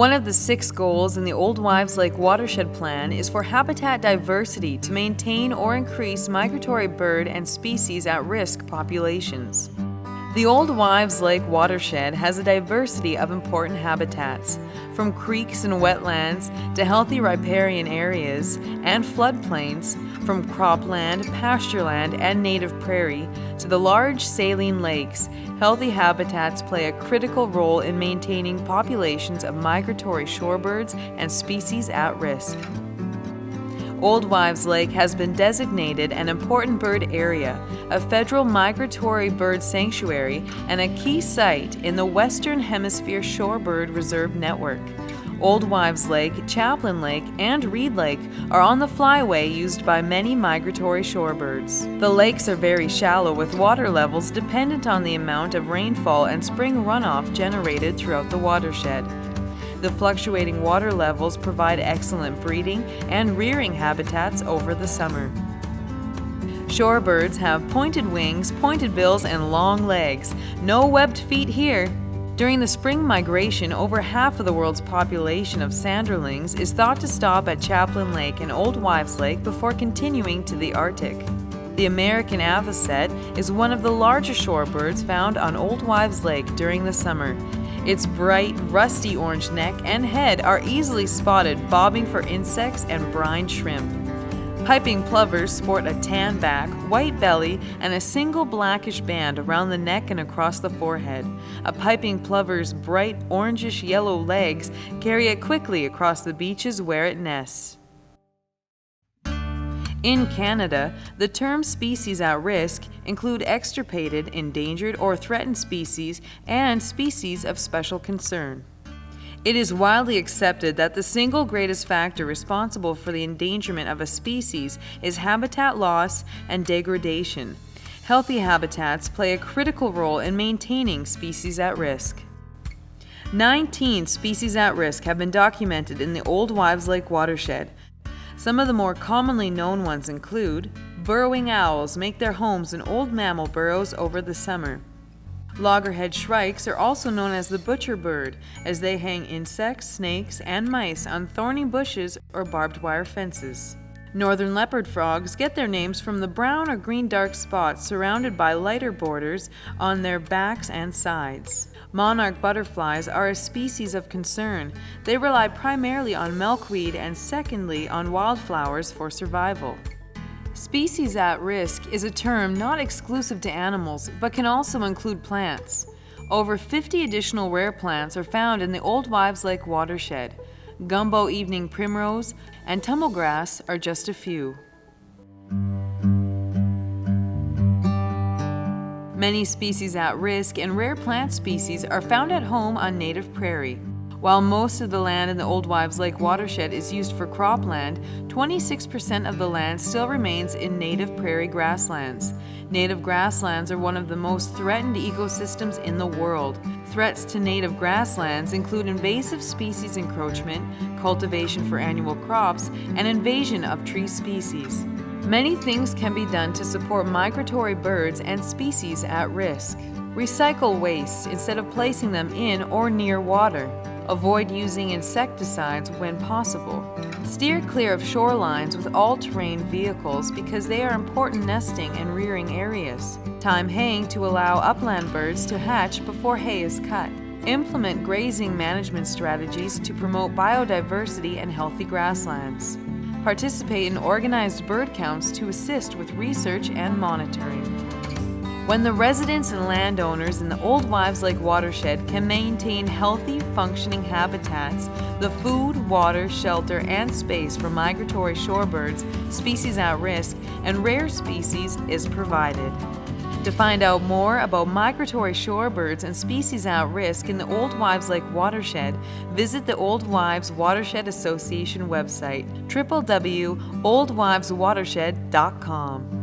One of the 6 goals in the Old Wives Lake Watershed Plan is for habitat diversity to maintain or increase migratory bird and species at-risk populations. The Old Wives Lake Watershed has a diversity of important habitats, from creeks and wetlands to healthy riparian areas and floodplains, from cropland, pastureland, and native prairie to the large saline lakes. Healthy habitats play a critical role in maintaining populations of migratory shorebirds and species at risk. Old Wives Lake has been designated an important bird area, a federal migratory bird sanctuary, and a key site in the Western Hemisphere Shorebird Reserve Network. Old Wives Lake, Chaplin Lake, and Reed Lake are on the flyway used by many migratory shorebirds. The lakes are very shallow, with water levels dependent on the amount of rainfall and spring runoff generated throughout the watershed. The fluctuating water levels provide excellent breeding and rearing habitats over the summer. Shorebirds have pointed wings, pointed bills, and long legs. No webbed feet here. During the spring migration, over half of the world's population of sanderlings is thought to stop at Chaplin Lake and Old Wives Lake before continuing to the Arctic. The American avocet is one of the larger shorebirds found on Old Wives Lake during the summer. Its bright, rusty orange neck and head are easily spotted bobbing for insects and brine shrimp. Piping plovers sport a tan back, white belly, and a single blackish band around the neck and across the forehead. A piping plover's bright orangish yellow legs carry it quickly across the beaches where it nests. In Canada, the term species at risk include extirpated, endangered, or threatened species and species of special concern. It is widely accepted that the single greatest factor responsible for the endangerment of a species is habitat loss and degradation. Healthy habitats play a critical role in maintaining species at risk. 19 species at risk have been documented in the Old Wives Lake watershed. Some of the more commonly known ones include burrowing owls make their homes in old mammal burrows over the summer. Loggerhead shrikes are also known as the butcher bird, as they hang insects, snakes, and mice on thorny bushes or barbed wire fences. Northern leopard frogs get their names from the brown or green dark spots surrounded by lighter borders on their backs and sides. Monarch butterflies are a species of concern. They rely primarily on milkweed and secondly on wildflowers for survival. Species at risk is a term not exclusive to animals, but can also include plants. Over 50 additional rare plants are found in the Old Wives Lake watershed. Gumbo evening primrose and tumblegrass are just a few. Many species at risk and rare plant species are found at home on native prairie. While most of the land in the Old Wives Lake watershed is used for cropland, 26% of the land still remains in native prairie grasslands. Native grasslands are one of the most threatened ecosystems in the world. Threats to native grasslands include invasive species encroachment, cultivation for annual crops, and invasion of tree species. Many things can be done to support migratory birds and species at risk. Recycle waste instead of placing them in or near water. Avoid using insecticides when possible. Steer clear of shorelines with all-terrain vehicles because they are important nesting and rearing areas. Time haying to allow upland birds to hatch before hay is cut. Implement grazing management strategies to promote biodiversity and healthy grasslands. Participate in organized bird counts to assist with research and monitoring. When the residents and landowners in the Old Wives Lake watershed can maintain healthy, functioning habitats, the food, water, shelter, and space for migratory shorebirds, species at risk, and rare species is provided. To find out more about migratory shorebirds and species at risk in the Old Wives Lake watershed, visit the Old Wives Watershed Association website, www.oldwiveswatershed.com.